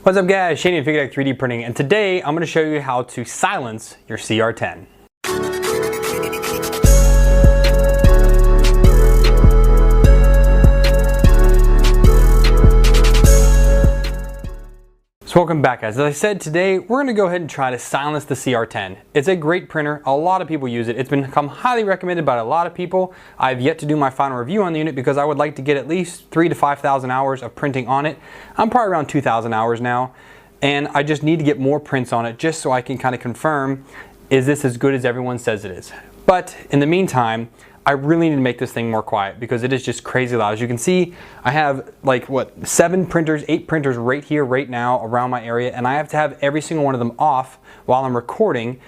What's up guys, Shane of Figuredeck 3D Printing, and today I'm going to show you how to silence your CR10. So welcome back guys. As I said, today we're going to go ahead and try to silence the CR10. It's a great printer, a lot of people use it. It's become highly recommended by a lot of people. I've yet to do my final review on the unit because I would like to get at least 3,000 to 5,000 hours of printing on it. I'm probably around 2,000 hours now, and I just need to get more prints on it just so I can kind of confirm, is this as good as everyone says it is? But in the meantime, I really need to make this thing more quiet because it is just crazy loud. As you can see, I have like 8 printers right here, right now around my area, and I have to have every single one of them off while I'm recording,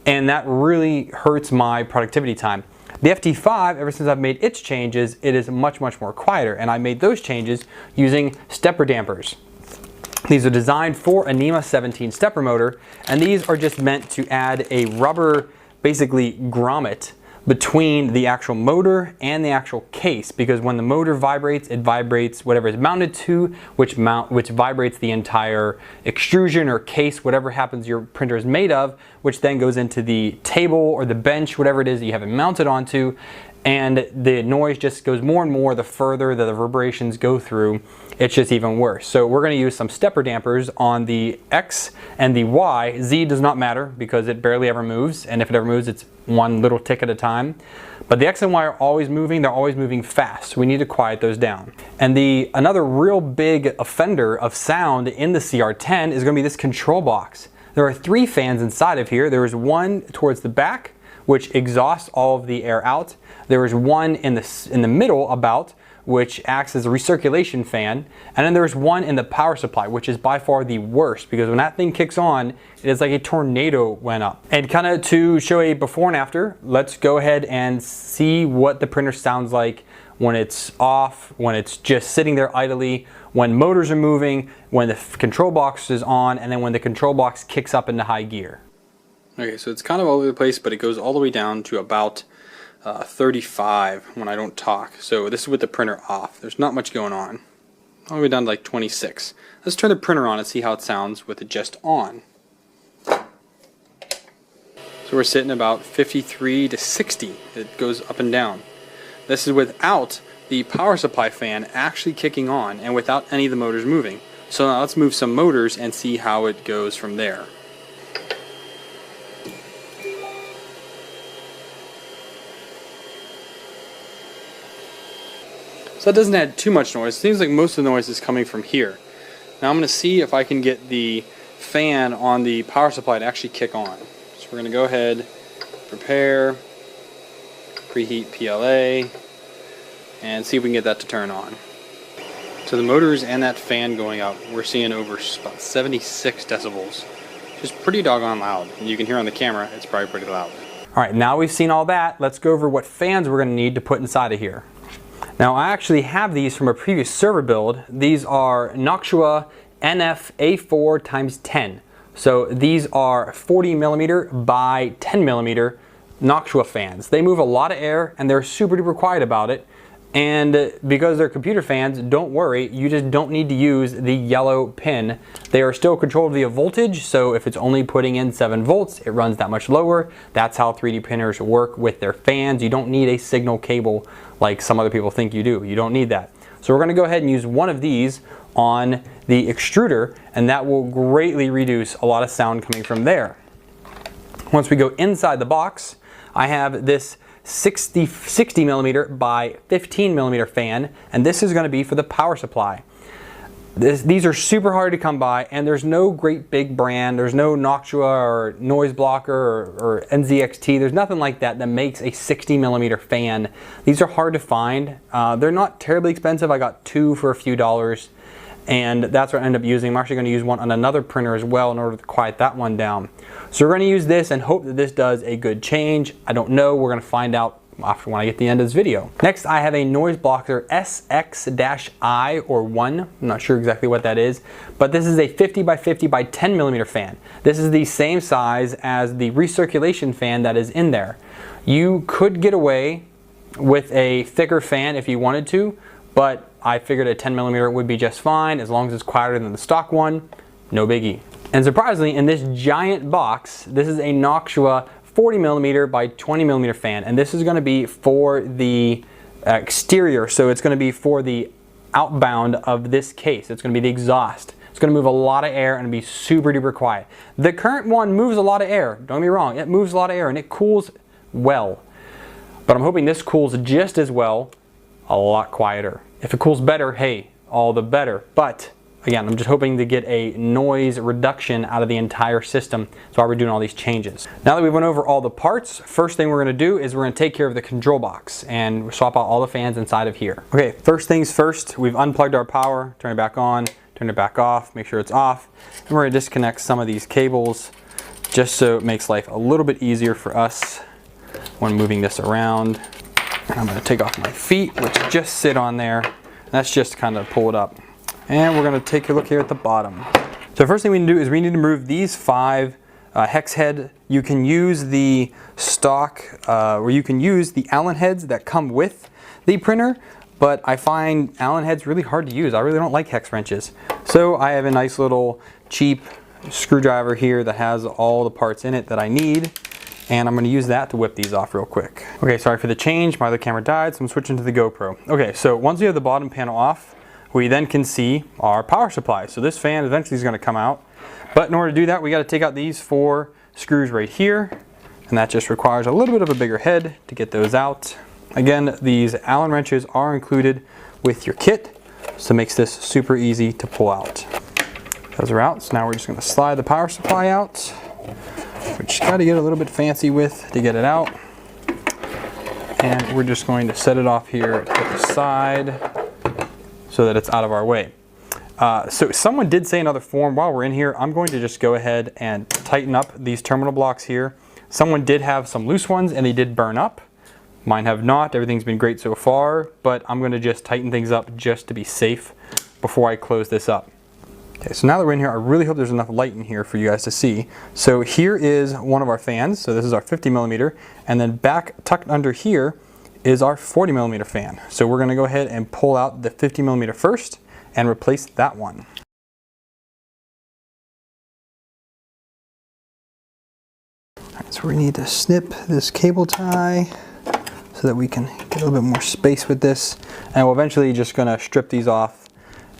and that really hurts my productivity time. The FT5, ever since I've made its changes, it is much more quieter, and I made those changes using stepper dampers. These are designed for a NEMA 17 stepper motor, and these are just meant to add a rubber, basically grommet, between the actual motor and the actual case, because when the motor vibrates, it vibrates whatever it's mounted to, which vibrates the entire extrusion or case, whatever happens your printer is made of, which then goes into the table or the bench, whatever it is that you have it mounted onto, and the noise just goes more and more the further the reverberations go through. It's just even worse. So we're going to use some stepper dampers on the X and the Y. Z does not matter because it barely ever moves, and if it ever moves, it's one little tick at a time. But the X and Y are always moving. They're always moving fast, so we need to quiet those down. And another real big offender of sound in the CR10 is going to be this control box. There are 3 fans inside of here. There is one towards the back, which exhausts all of the air out. There is one in the middle about, which acts as a recirculation fan, and then there's one in the power supply, which is by far the worst, because when that thing kicks on, it is like a tornado went up. And kind of to show a before and after, let's go ahead and see what the printer sounds like when it's off, when it's just sitting there idly, when motors are moving, when the control box is on, and then when the control box kicks up into high gear. Okay, so it's kind of all over the place, but it goes all the way down to about 35 when I don't talk. So this is with the printer off. There's not much going on. All the way down to like 26. Let's turn the printer on and see how it sounds with it just on. So we're sitting about 53 to 60. It goes up and down. This is without the power supply fan actually kicking on and without any of the motors moving. So now let's move some motors and see how it goes from there. So that doesn't add too much noise. It seems like most of the noise is coming from here. Now I'm going to see if I can get the fan on the power supply to actually kick on. So we're going to go ahead, prepare, preheat PLA, and see if we can get that to turn on. So the motors and that fan going up, we're seeing over about 76 decibels. Just pretty doggone loud. And you can hear on the camera, it's probably pretty loud. Alright, now we've seen all that, let's go over what fans we're going to need to put inside of here. Now I actually have these from a previous server build. These are Noctua NF-A4x10. So these are 40mm by 10mm Noctua fans. They move a lot of air and they're super duper quiet about it. And because they're computer fans, don't worry, you just don't need to use the yellow pin. They are still controlled via voltage, so if it's only putting in 7 volts, it runs that much lower. That's how 3D printers work with their fans. You don't need a signal cable like some other people think you do. You don't need that. So we're going to go ahead and use one of these on the extruder, and that will greatly reduce a lot of sound coming from there. Once we go inside the box, I have this 60mm by 15mm fan, and this is going to be for the power supply. These are super hard to come by, and there's no great big brand. There's no Noctua or Noise Blocker or NZXT. There's nothing like that that makes a 60mm fan. These are hard to find. They're not terribly expensive. I got 2 for a few dollars, and that's what I end up using. I'm actually going to use one on another printer as well in order to quiet that one down. So we're going to use this and hope that this does a good change. I don't know. We're going to find out after when I get to the end of this video. Next, I have a Noise Blocker SX-I or 1. I'm not sure exactly what that is, but this is a 50 by 50 by 10mm fan. This is the same size as the recirculation fan that is in there. You could get away with a thicker fan if you wanted to, but I figured a 10mm would be just fine as long as it's quieter than the stock one. no biggie. And surprisingly, in this giant box, this is a Noctua 40mm by 20mm fan, and this is going to be for the exterior, so it's going to be for the outbound of this case. It's going to be the exhaust. It's going to move a lot of air and be super duper quiet. The current one moves a lot of air, don't get me wrong, it moves a lot of air and it cools well. But I'm hoping this cools just as well, a lot quieter. If it cools better, hey, all the better. But again, I'm just hoping to get a noise reduction out of the entire system. That's why we're doing all these changes. Now that we went over all the parts, first thing we're going to do is we're going to take care of the control box and swap out all the fans inside of here. Okay, first things first, we've unplugged our power, turn it back on, turn it back off, make sure it's off, and we're going to disconnect some of these cables just so it makes life a little bit easier for us when moving this around. And I'm going to take off my feet, which just sit on there, and that's just to kind of pull it up. And we're going to take a look here at the bottom. So the first thing we need to do is we need to remove these 5 hex head. You can use the stock, or you can use the Allen heads that come with the printer, but I find Allen heads really hard to use. I really don't like hex wrenches. So I have a nice little cheap screwdriver here that has all the parts in it that I need, and I'm going to use that to whip these off real quick. Okay, sorry for the change. My other camera died, so I'm switching to the GoPro. Okay, so once we have the bottom panel off, we then can see our power supply. So this fan eventually is going to come out, but in order to do that, we got to take out these 4 screws right here, and that just requires a little bit of a bigger head to get those out. Again, these Allen wrenches are included with your kit, so it makes this super easy to pull out. Those are out, so now we're just going to slide the power supply out, which got to get a little bit fancy with to get it out. And we're just going to set it off here to the side so that it's out of our way. So someone did say in another forum, while we're in here, I'm going to just go ahead and tighten up these terminal blocks here. Someone did have some loose ones and they did burn up. Mine have not. Everything's been great so far, but I'm going to just tighten things up just to be safe before I close this up. Okay, so now that we're in here, I really hope there's enough light in here for you guys to see. So here is one of our fans. So this is our 50mm, and then back tucked under here is our 40mm fan. So we're going to go ahead and pull out the 50mm first and replace that one. All right, so we need to snip this cable tie so that we can get a little bit more space with this, and we're eventually just going to strip these off,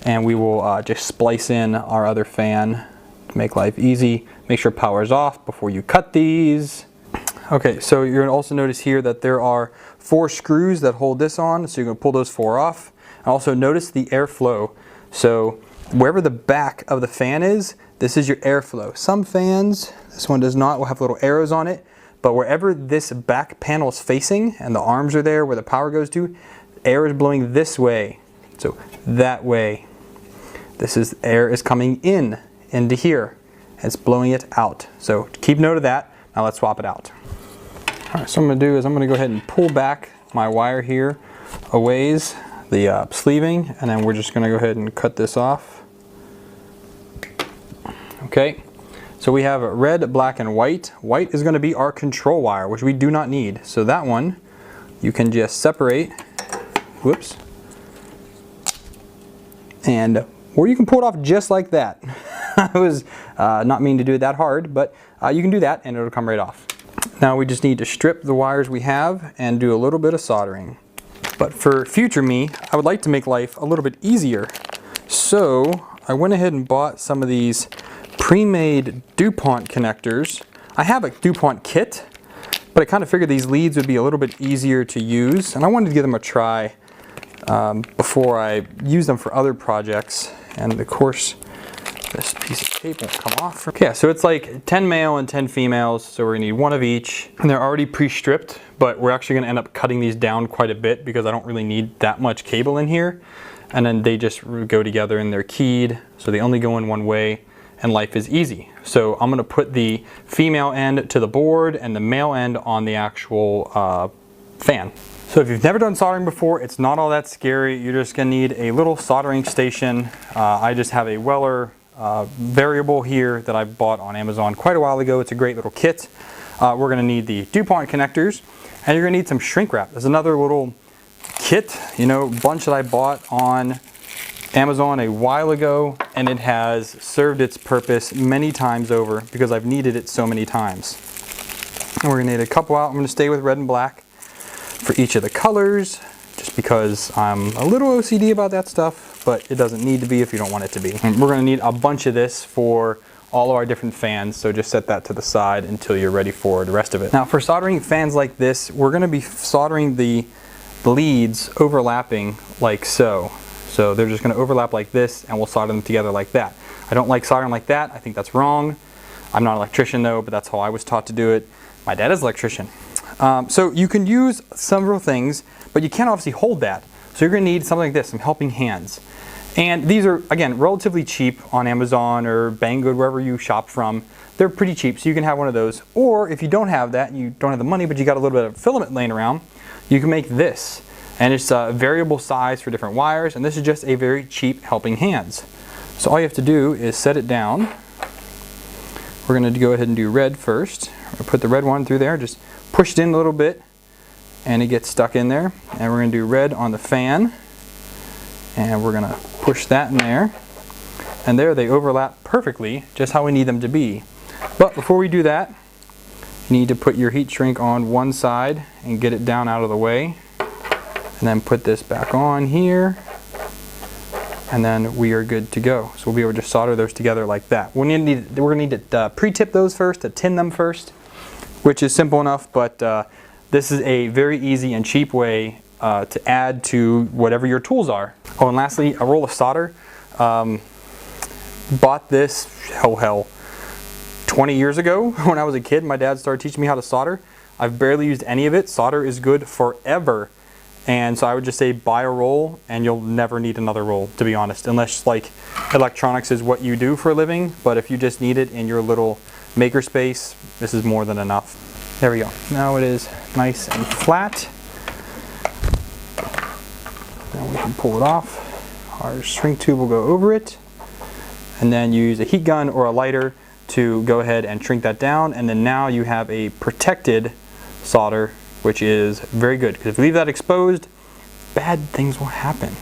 and we will just splice in our other fan to make life easy. Make sure power is off before you cut these. Okay, so you're going to also notice here that there are 4 screws that hold this on, so you're going to pull those 4 off. And also notice the airflow. So wherever the back of the fan is, this is your airflow. Some fans, this one does not, will have little arrows on it, but wherever this back panel is facing and the arms are there where the power goes to, air is blowing this way. So that way. This is air is coming in into here. It's blowing it out. So keep note of that. Now let's swap it out. All right, so what I'm going to do is I'm going to go ahead and pull back my wire here a ways, the sleeving, and then we're just going to go ahead and cut this off. Okay, so we have red, black, and white. White is going to be our control wire, which we do not need. So that one you can just separate, whoops, and or you can pull it off just like that. I was not meaning to do it that hard, but you can do that and it'll come right off. Now we just need to strip the wires we have and do a little bit of soldering. But for future me, I would like to make life a little bit easier. So I went ahead and bought some of these pre-made DuPont connectors. I have a DuPont kit, but I kind of figured these leads would be a little bit easier to use, and I wanted to give them a try before I use them for other projects. And of course, this piece of tape won't come off. Okay, so it's like 10 male and 10 females, so we're gonna need one of each. And they're already pre-stripped, but we're actually gonna end up cutting these down quite a bit because I don't really need that much cable in here. And then they just go together and they're keyed, so they only go in one way, and life is easy. So I'm gonna put the female end to the board and the male end on the actual fan. So if you've never done soldering before, it's not all that scary. You're just gonna need a little soldering station. I just have a Weller variable here that I bought on Amazon quite a while ago. It's a great little kit. We're gonna need the DuPont connectors, and you're gonna need some shrink wrap. There's another little kit, bunch that I bought on Amazon a while ago, and it has served its purpose many times over because I've needed it so many times. And we're gonna need a couple out. I'm gonna stay with red and black for each of the colors, just because I'm a little OCD about that stuff, but it doesn't need to be if you don't want it to be. And we're gonna need a bunch of this for all of our different fans, so just set that to the side until you're ready for the rest of it. Now for soldering fans like this, we're gonna be soldering the leads overlapping like so. So they're just gonna overlap like this, and we'll solder them together like that. I don't like soldering like that. I think that's wrong. I'm not an electrician though, but that's how I was taught to do it. My dad is an electrician. So you can use several things, but you can't obviously hold that. So you're gonna need something like this, some helping hands. And these are, again, relatively cheap on Amazon or Banggood, wherever you shop from. They're pretty cheap, so you can have one of those. Or if you don't have that, and you don't have the money, but you got a little bit of filament laying around, you can make this. And it's a variable size for different wires, and this is just a very cheap helping hands. So all you have to do is set it down. We're gonna go ahead and do red first. We're gonna put the red one through there, just push it in a little bit, and it gets stuck in there. And we're gonna do red on the fan, and we're gonna push that in there. And there they overlap perfectly, just how we need them to be. But before we do that, you need to put your heat shrink on one side and get it down out of the way. And then put this back on here, and then we are good to go. So we'll be able to solder those together like that. We're gonna need to pre-tip those first, to tin them first, which is simple enough, but this is a very easy and cheap way to add to whatever your tools are. Oh, and lastly, a roll of solder. Bought this, 20 years ago when I was a kid. My dad started teaching me how to solder. I've barely used any of it. Solder is good forever. And so I would just say buy a roll, and you'll never need another roll, to be honest, unless like electronics is what you do for a living. But if you just need it in your little maker space, this is more than enough. There we go. Now it is nice and flat. Now we can pull it off. Our shrink tube will go over it, and then use a heat gun or a lighter to go ahead and shrink that down. And then now you have a protected solder, which is very good, because if you leave that exposed, bad things will happen.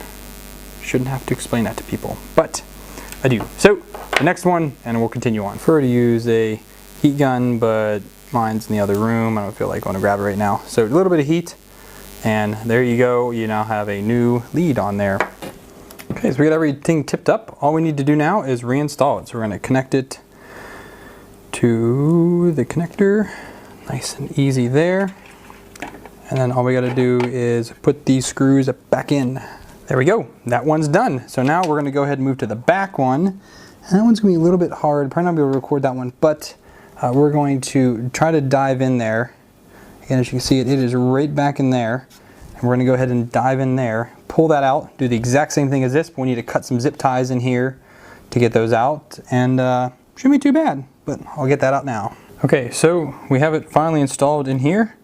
Shouldn't have to explain that to people, but I do. So the next one, and we'll continue on. I prefer to use a heat gun, but mine's in the other room. I don't feel like going to grab it right now. So a little bit of heat, and there you go. You now have a new lead on there. Okay, so we got everything tipped up. All we need to do now is reinstall it. So we're going to connect it to the connector. Nice and easy there. And then all we got to do is put these screws back in. There we go. That one's done. So now we're going to go ahead and move to the back one. And that one's going to be a little bit hard. Probably not be able to record that one, but we're going to try to dive in there. Again, as you can see, it is right back in there. And we're going to go ahead and dive in there, pull that out, do the exact same thing as this, but we need to cut some zip ties in here to get those out. And shouldn't be too bad, but I'll get that out now. Okay, so we have it finally installed in here.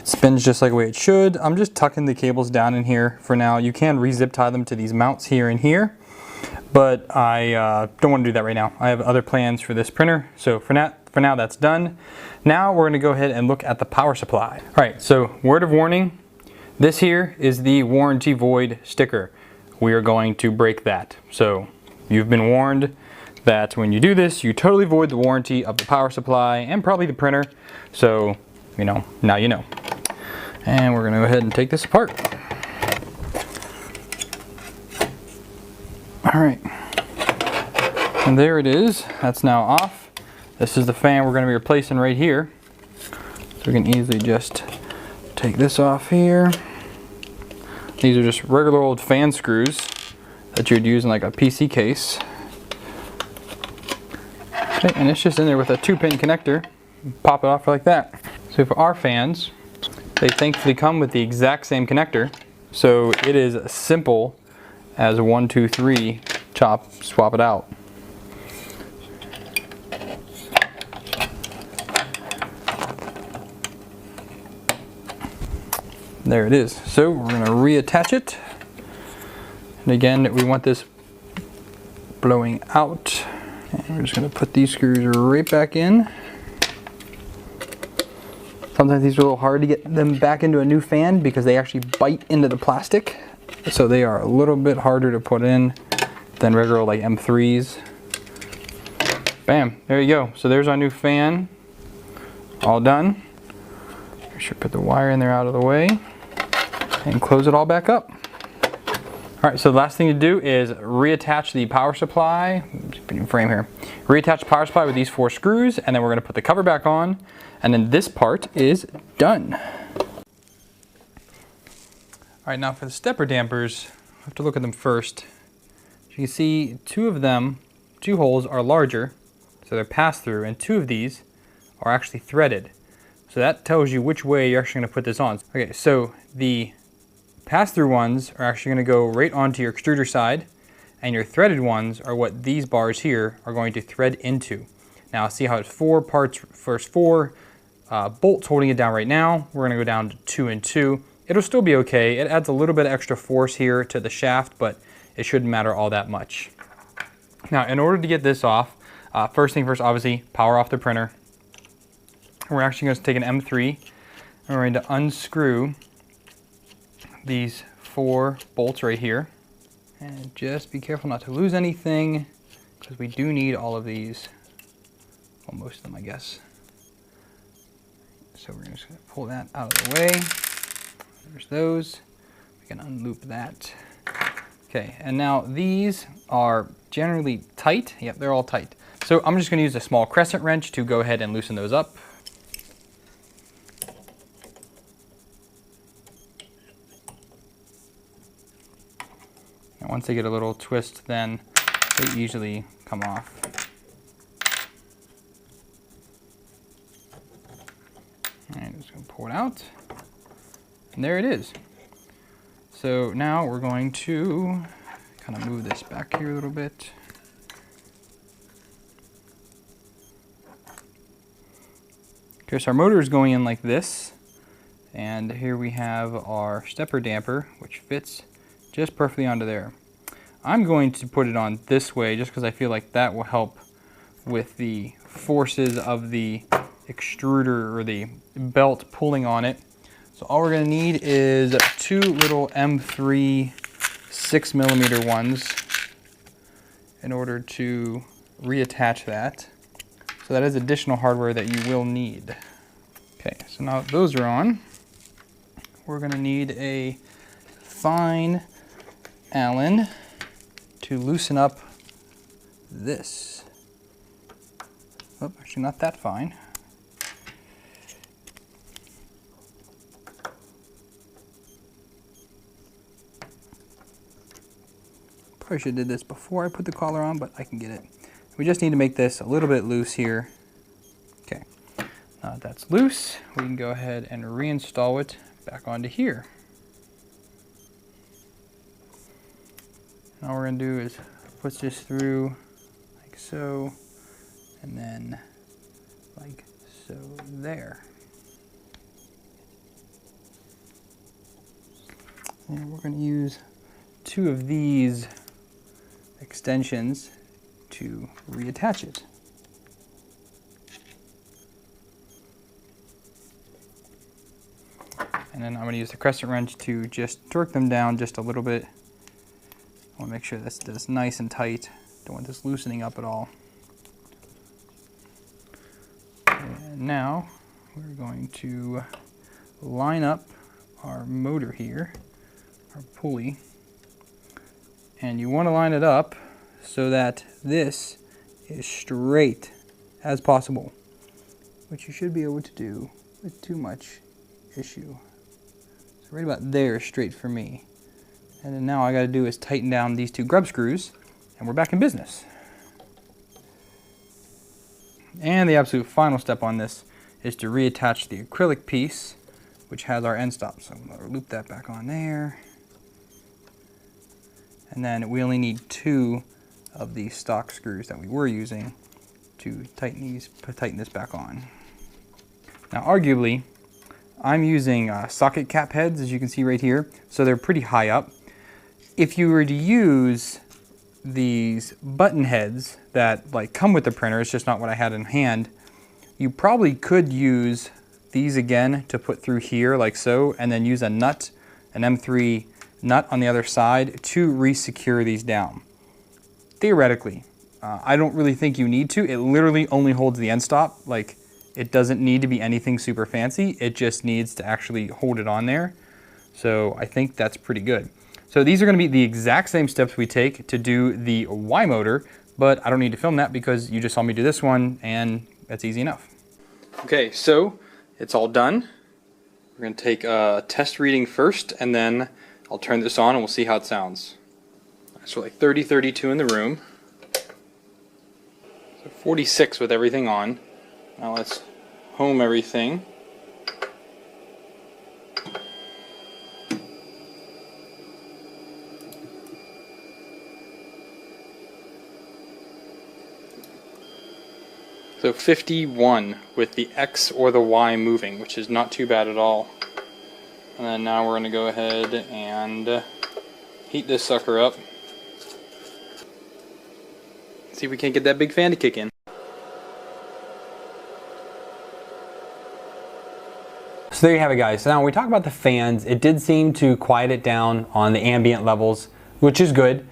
Spins just like the way it should. I'm just tucking the cables down in here for now. You can re-zip tie them to these mounts here and here, but I don't want to do that right now. I have other plans for this printer. So for now that's done. Now we're going to go ahead and look at the power supply. All right, so word of warning, this here is the warranty void sticker. We are going to break that. So you've been warned that when you do this, you totally void the warranty of the power supply and probably the printer. So, you know, now you know. And we're going to go ahead and take this apart. All right. And there it is. That's now off. This is the fan we're going to be replacing right here. So we can easily just take this off here. These are just regular old fan screws that you'd use in like a PC case. Okay, and it's just in there with a 2-pin connector. Pop it off like that. So for our fans, they thankfully come with the exact same connector. So it is as simple as 1, 2, 3, chop, swap it out. There it is. So we're going to reattach it. And again, we want this blowing out. And we're just going to put these screws right back in. Sometimes these are a little hard to get them back into a new fan because they actually bite into the plastic. So they are a little bit harder to put in. than regular like M3s. Bam, there you go. So there's our new fan, all done. I should put the wire in there out of the way and close it all back up. All right, so the last thing to do is reattach the power supply. Just put it in frame here. Reattach the power supply with these 4 screws, and then we're gonna put the cover back on, and then this part is done. All right, now for the stepper dampers, I have to look at them first. As you can see, 2 of them, 2 holes are larger, so they're pass-through, and 2 of these are actually threaded. So that tells you which way you're actually gonna put this on. Okay, so the pass-through ones are actually going to go right onto your extruder side, and your threaded ones are what these bars here are going to thread into. Now see how it's 4 parts, first 4 bolts holding it down right now. We're going to go down to 2 and 2. It'll still be okay. It adds a little bit of extra force here to the shaft, but it shouldn't matter all that much. Now in order to get this off, first thing first, obviously power off the printer. We're actually going to take an M3 and we're going to unscrew these 4 bolts right here, and just be careful not to lose anything because we do need all of these, well, most of them I guess. So we're just going to pull that out of the way. There's those. We can unloop that. Okay, and now these are generally tight. Yep, they're all tight. So I'm just going to use a small crescent wrench to go ahead and loosen those up. Once they get a little twist, then they easily come off. And just gonna pull it out. And there it is. So now we're going to kind of move this back here a little bit. Okay, so our motor is going in like this. And here we have our stepper damper, which fits just perfectly onto there. I'm going to put it on this way just because I feel like that will help with the forces of the extruder or the belt pulling on it. So all we're going to need is 2 little M3 6mm ones in order to reattach that. So that is additional hardware that you will need. Okay, so now that those are on, we're going to need a fine Allen to loosen up this. Oh, actually not that fine. Probably should have did this before I put the collar on, but I can get it. We just need to make this a little bit loose here. Okay, now that that's loose, we can go ahead and reinstall it back onto here. And all we're going to do is push this through like so, and then like so there. And we're going to use 2 of these extensions to reattach it. And then I'm going to use the crescent wrench to just torque them down just a little bit. I want to make sure that's nice and tight. Don't want this loosening up at all. And now we're going to line up our motor here, our pulley. And you want to line it up so that this is straight as possible, which you should be able to do with too much issue. So right about there is straight for me. And then now all I got to do is tighten down these 2 grub screws, and we're back in business. And the absolute final step on this is to reattach the acrylic piece, which has our end stop. So I'm going to loop that back on there. And then we only need 2 of these stock screws that we were using to tighten this back on. Now arguably, I'm using socket cap heads, as you can see right here, so they're pretty high up. If you were to use these button heads that like come with the printer, it's just not what I had in hand, you probably could use these again to put through here like so, and then use a nut, an M3 nut on the other side to re-secure these down. theoretically. I don't really think you need to. It literally only holds the end stop. Like, it doesn't need to be anything super fancy. It just needs to actually hold it on there. So I think that's pretty good. So these are going to be the exact same steps we take to do the Y motor, but I don't need to film that because you just saw me do this one and that's easy enough. Okay, so it's all done. We're going to take a test reading first and then I'll turn this on and we'll see how it sounds. So like 30, 32 in the room. So 46 with everything on. Now let's home everything. So 51 with the X or the Y moving, which is not too bad at all. And then now we're going to go ahead and heat this sucker up. See if we can't get that big fan to kick in. So there you have it, guys. So now when we talk about the fans, it did seem to quiet it down on the ambient levels, which is good.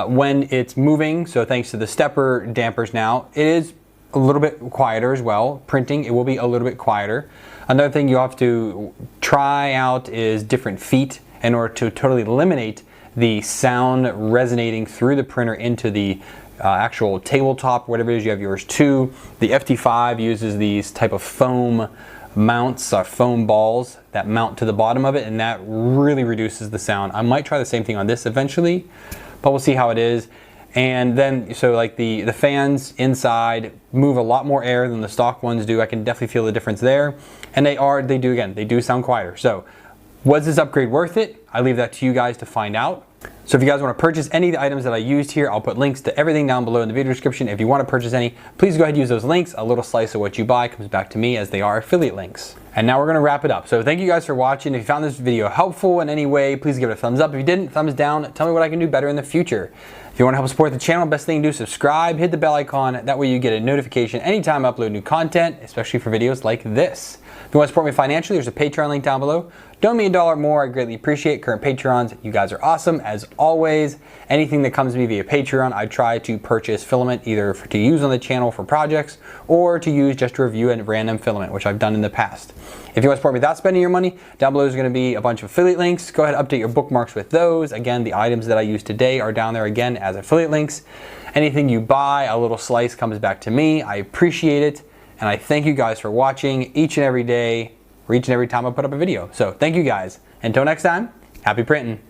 When it's moving, so thanks to the stepper dampers now, it is a little bit quieter as well. Printing, it will be a little bit quieter. Another thing you have to try out is different feet in order to totally eliminate the sound resonating through the printer into the actual tabletop, whatever it is you have yours to. The FT5 uses these type of foam mounts, foam balls that mount to the bottom of it, and that really reduces the sound. I might try the same thing on this eventually, but we'll see how it is. And then, so like the fans inside move a lot more air than the stock ones do. I can definitely feel the difference there. And they do sound quieter. So was this upgrade worth it? I leave that to you guys to find out. So if you guys want to purchase any of the items that I used here, I'll put links to everything down below in the video description. If you want to purchase any, please go ahead and use those links. A little slice of what you buy comes back to me as they are affiliate links. And now we're going to wrap it up. So thank you guys for watching. If you found this video helpful in any way, please give it a thumbs up. If you didn't, thumbs down. Tell me what I can do better in the future. If you want to help support the channel, best thing to do is subscribe, hit the bell icon. That way you get a notification anytime I upload new content, especially for videos like this. If you want to support me financially, there's a Patreon link down below. Donate me $1 more. I greatly appreciate current Patreons. You guys are awesome as always. Anything that comes to me via Patreon, I try to purchase filament either to use on the channel for projects or to use just to review a random filament, which I've done in the past. If you want to support me without spending your money, down below is going to be a bunch of affiliate links. Go ahead and update your bookmarks with those. Again, the items that I used today are down there again as affiliate links. Anything you buy, a little slice comes back to me. I appreciate it. And I thank you guys for watching each and every day, or each and every time I put up a video. So thank you guys. Until next time, happy printing.